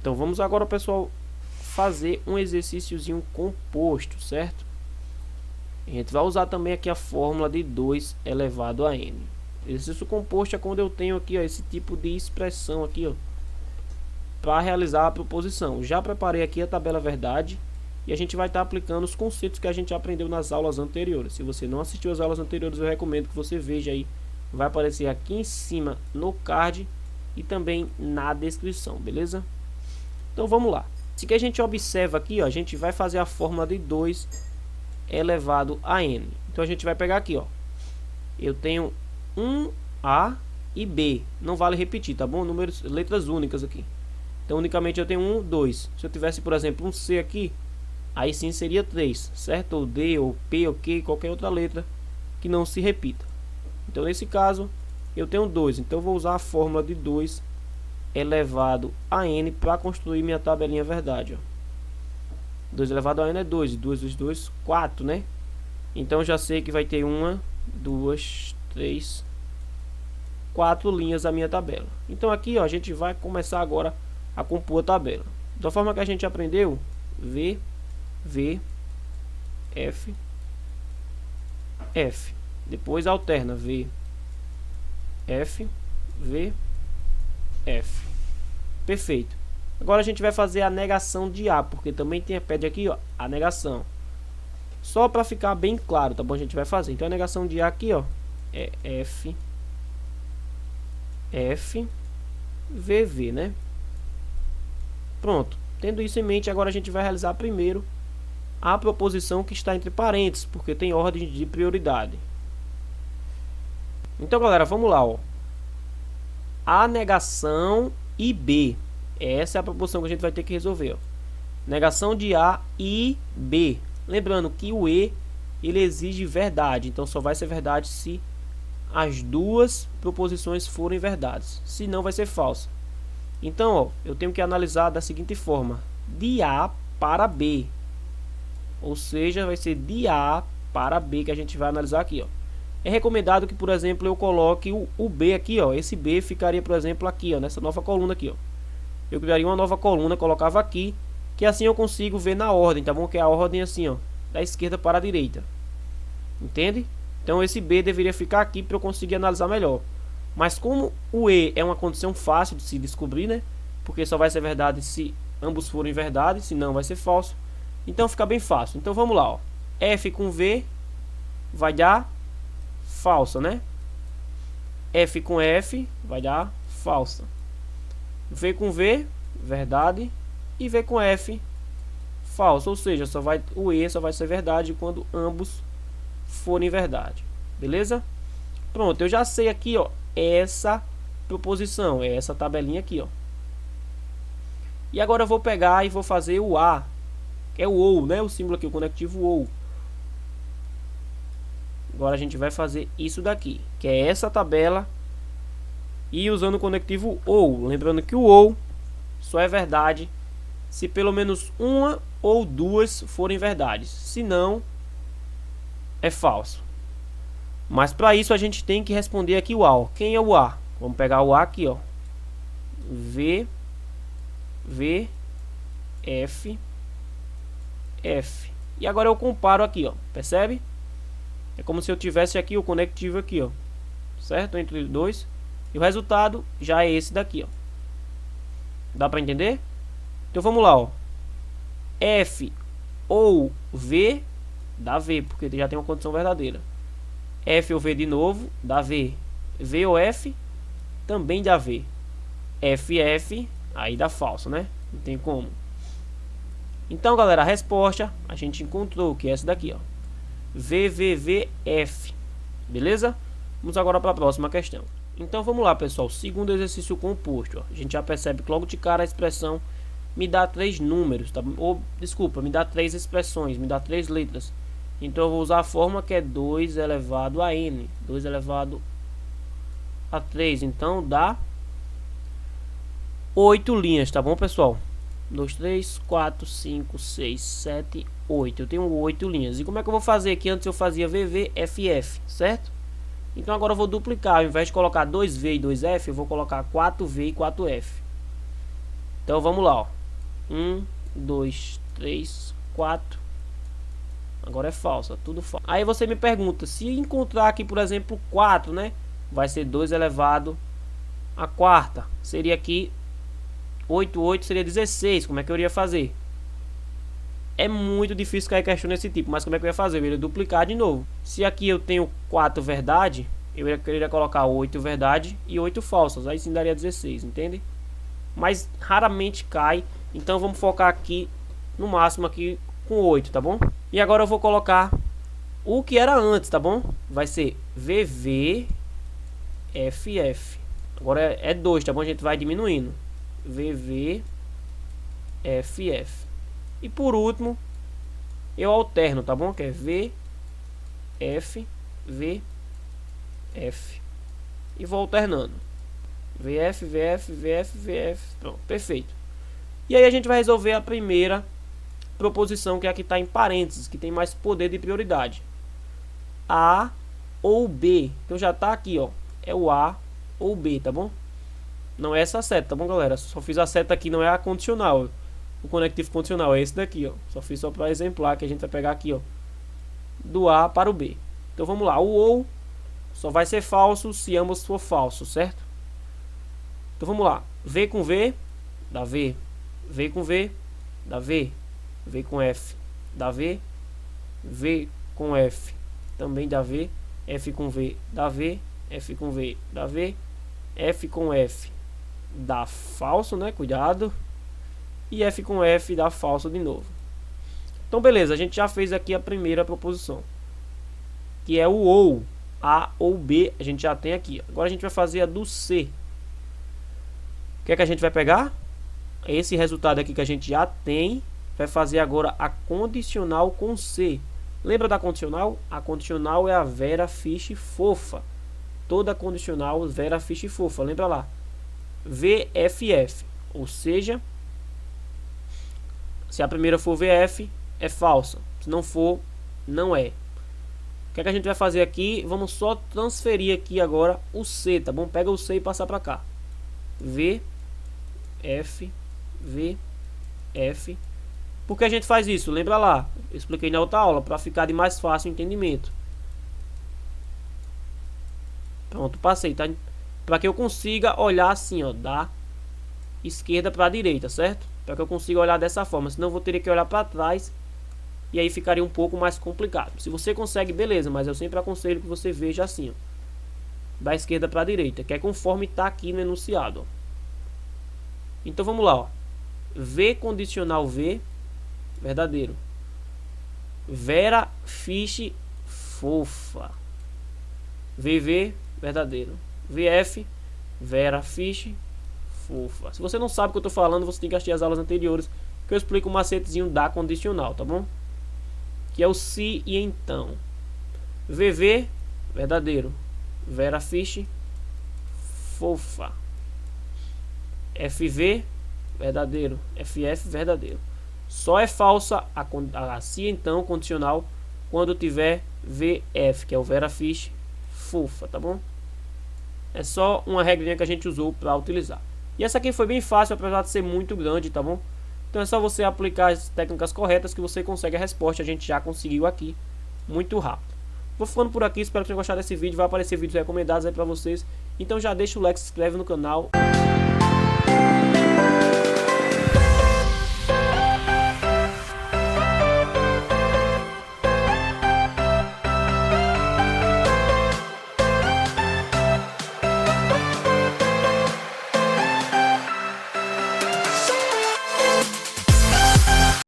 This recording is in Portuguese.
Então vamos agora, pessoal, fazer um exercíciozinho composto, certo? A gente vai usar também aqui a fórmula de 2 elevado a n. Exercício composto é quando eu tenho aqui, ó, esse tipo de expressão aqui, ó, para realizar a proposição. Já preparei aqui a tabela verdade e a gente vai estar aplicando os conceitos que a gente aprendeu nas aulas anteriores. Se você não assistiu às aulas anteriores, eu recomendo que você veja aí. Vai aparecer aqui em cima no card e também na descrição, beleza? Então vamos lá. Se que a gente observa aqui, ó, a gente vai fazer a fórmula de 2 elevado a n. Então a gente vai pegar aqui, ó. Eu tenho um A e B. Não vale repetir, tá bom? Números, letras únicas aqui. Então unicamente eu tenho 1, 2. Se eu tivesse, por exemplo, um C aqui, aí sim seria 3, certo? Ou D, ou P, ou Q, qualquer outra letra que não se repita. Então nesse caso eu tenho 2. Então eu vou usar a fórmula de 2 elevado a n para construir minha tabelinha verdade, ó. 2 elevado a n é 2, 2 vezes 2, 4, né? Então já sei que vai ter 1, 2, 3, 4 linhas a minha tabela. Então aqui, ó, a gente vai começar agora a compor a tabela. Da forma que a gente aprendeu, V, V, F, F. Depois alterna V, F, V, F. Perfeito. Agora a gente vai fazer a negação de A, porque também pede aqui, ó, a negação. Só para ficar bem claro, tá bom? A gente vai fazer. Então a negação de A aqui, ó, é F, F, VV, né? Pronto. Tendo isso em mente, agora a gente vai realizar primeiro a proposição que está entre parênteses, porque tem ordem de prioridade. Então, galera, vamos lá, ó. A negação e B. Essa é a proposição que a gente vai ter que resolver, ó. Negação de A e B. Lembrando que o E, ele exige verdade. Então, só vai ser verdade se as duas proposições forem verdades. Se não, vai ser falsa. Então, ó, eu tenho que analisar da seguinte forma. De A para B. Ou seja, vai ser de A para B que a gente vai analisar aqui, ó. É recomendado que, por exemplo, eu coloque o B aqui, ó. Esse B ficaria, por exemplo, aqui, ó, nessa nova coluna aqui, ó. Eu criaria uma nova coluna, colocava aqui, que assim eu consigo ver na ordem, tá bom? Que é a ordem assim, ó, da esquerda para a direita. Entende? Então esse B deveria ficar aqui para eu conseguir analisar melhor. Mas como o E é uma condição fácil de se descobrir, né? Porque só vai ser verdade se ambos forem verdade, se não vai ser falso. Então fica bem fácil. Então vamos lá, ó. F com V vai dar falsa, né? F com F vai dar falsa. V com V, verdade. E V com F, falso. Ou seja, o E só vai ser verdade quando ambos forem verdade. Beleza? Pronto, eu já sei aqui, ó, essa proposição, essa tabelinha aqui, ó. E agora eu vou pegar e vou fazer o A, que é o OU, né? O símbolo aqui, o conectivo OU. Agora a gente vai fazer isso daqui, que é essa tabela, e usando o conectivo OU. Lembrando que o OU só é verdade se pelo menos uma ou duas forem verdades. Se não, é falso. Mas para isso a gente tem que responder aqui o A. Quem é o A? Vamos pegar o A aqui, ó. V, V, F, F. E agora eu comparo aqui, ó. Percebe? É como se eu tivesse aqui o conectivo aqui, ó. Certo? Entre os dois. E o resultado já é esse daqui, ó. Dá para entender? Então vamos lá, ó. F ou V dá V, porque já tem uma condição verdadeira. F ou V de novo dá V. V ou F também dá V. F, F, aí dá falso, né? Não tem como. Então, galera, a resposta a gente encontrou, que é essa daqui, ó. V, V, V, F. Beleza? Vamos agora para a próxima questão. Então vamos lá, pessoal. Segundo exercício composto, ó. A gente já percebe que logo de cara a expressão me dá 3 números, tá? Ou, desculpa, me dá 3 expressões, me dá 3 letras. Então eu vou usar a fórmula que é 2 elevado a n. 2 elevado a 3. Então dá 8 linhas, tá bom, pessoal? 2, 3, 4, 5, 6, 7, 8. Eu tenho 8 linhas. E como é que eu vou fazer aqui? Antes eu fazia VV, FF, certo? Então agora eu vou duplicar. Ao invés de colocar 2V e 2F, eu vou colocar 4V e 4F. Então vamos lá, ó. 1, 2, 3, 4. Agora é falso, tudo falso. Aí você me pergunta, se encontrar aqui, por exemplo, 4, né? Vai ser 2 elevado a quarta. Seria aqui 8, 8 seria 16. Como é que eu iria fazer? É muito difícil cair questão desse tipo, mas como é que eu ia fazer? Eu iria duplicar de novo. Se aqui eu tenho 4 verdade, eu iria colocar 8 verdade e 8 falsas. Aí sim daria 16, entende? Mas raramente cai. Então vamos focar aqui no máximo aqui com 8, tá bom? E agora eu vou colocar o que era antes, tá bom? Vai ser VVFF. Agora é 2, tá bom? A gente vai diminuindo. VVFF. E por último, eu alterno, tá bom? Que é VF, VF. E vou alternando. VF, VF, VF, VF. Pronto, perfeito. E aí a gente vai resolver a primeira proposição, que é a que está em parênteses, que tem mais poder de prioridade. A ou B. Então já está aqui, ó. É o A ou B, tá bom? Não é essa seta, tá bom, galera? Só fiz a seta aqui, não é a condicional. O conectivo condicional é esse daqui, ó. Só fiz só para exemplar, que a gente vai pegar aqui, ó. Do A para o B. Então vamos lá. O ou só vai ser falso se ambos for falso, certo? Então vamos lá. V com V, dá V. V com V, dá V. V com F, dá V. V com F, também dá V. F com V, dá V. F com V, dá V. F com F, dá falso, né? Cuidado. E F com F dá falso de novo. Então beleza, a gente já fez aqui a primeira proposição, que é o ou. A ou B a gente já tem aqui. Agora a gente vai fazer a do C. O que é que a gente vai pegar? Esse resultado aqui que a gente já tem. Vai fazer agora a condicional com C. Lembra da condicional? A condicional é a Vera Fish fofa. Toda condicional Vera Fish fofa. Lembra lá? VFF. Ou seja, se a primeira for VF, é falsa. Se não for, não é. O que é que a gente vai fazer aqui? Vamos só transferir aqui agora o C, tá bom? Pega o C e passar para cá. VF, VF. Por que a gente faz isso? Lembra lá? Eu expliquei na outra aula, para ficar de mais fácil entendimento. Pronto, passei, tá? Para que eu consiga olhar assim, ó, da esquerda para a direita, certo? Para que eu consiga olhar dessa forma, senão eu vou ter que olhar para trás e aí ficaria um pouco mais complicado. Se você consegue, beleza, mas eu sempre aconselho que você veja assim, ó, da esquerda para a direita, que é conforme está aqui no enunciado, ó. Então vamos lá, ó. V condicional V, verdadeiro. Vera Fish fofa. VV, verdadeiro. VF, Vera Fish fofa. Se você não sabe o que eu estou falando, você tem que assistir as aulas anteriores, que eu explico o macetezinho da condicional, tá bom? Que é o se e então. VV, verdadeiro. Vera Fish fofa. FV, verdadeiro. FF, verdadeiro. Só é falsa a se então condicional quando tiver VF, que é o Vera Fish fofa, tá bom? É só uma regrinha que a gente usou para utilizar. E essa aqui foi bem fácil, apesar de ser muito grande, tá bom? Então é só você aplicar as técnicas corretas que você consegue a resposta. A gente já conseguiu aqui muito rápido. Vou ficando por aqui, espero que tenham gostado desse vídeo. Vai aparecer vídeos recomendados aí para vocês. Então já deixa o like, se inscreve no canal.